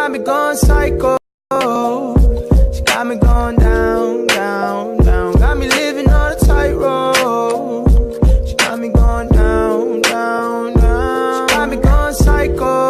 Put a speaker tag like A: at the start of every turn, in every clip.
A: got me going psycho. She got me going down, down, down. Got me living on a tightrope. She got me going down, down, down. She got me going psycho.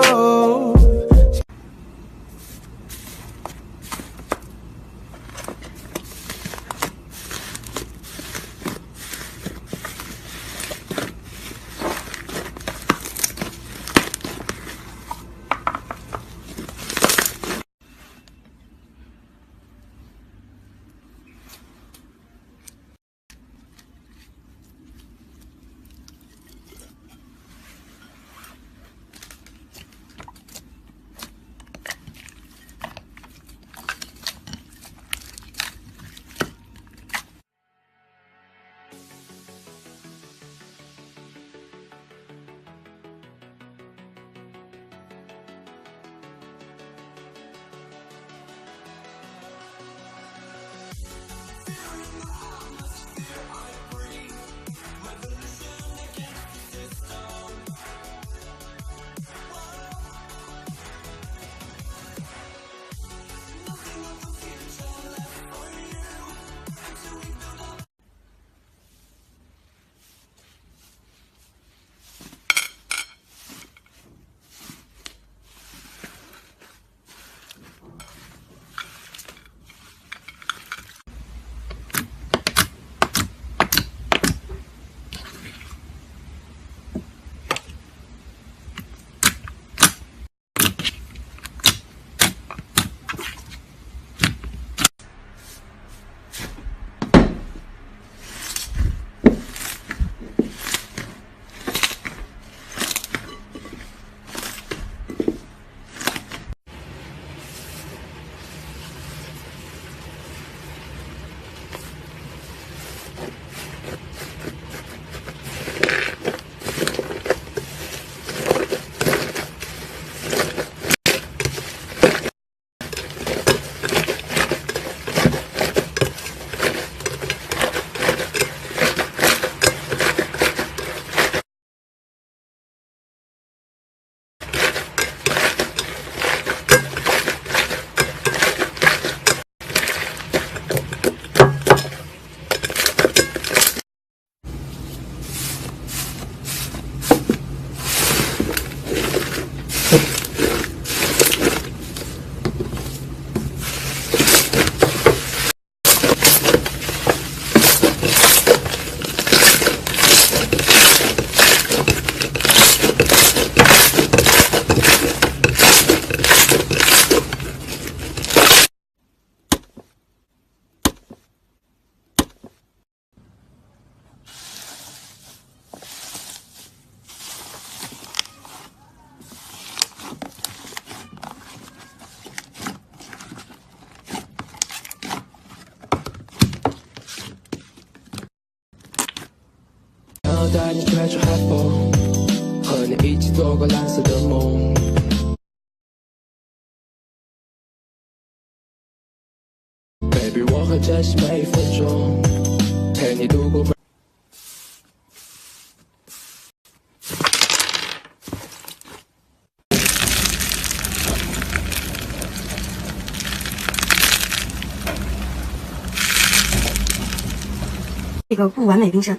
B: 带你吹出海风，和你一起做过蓝色的梦。Baby， 我会珍惜每一分钟，陪你度过。
C: 这个不完美冰山。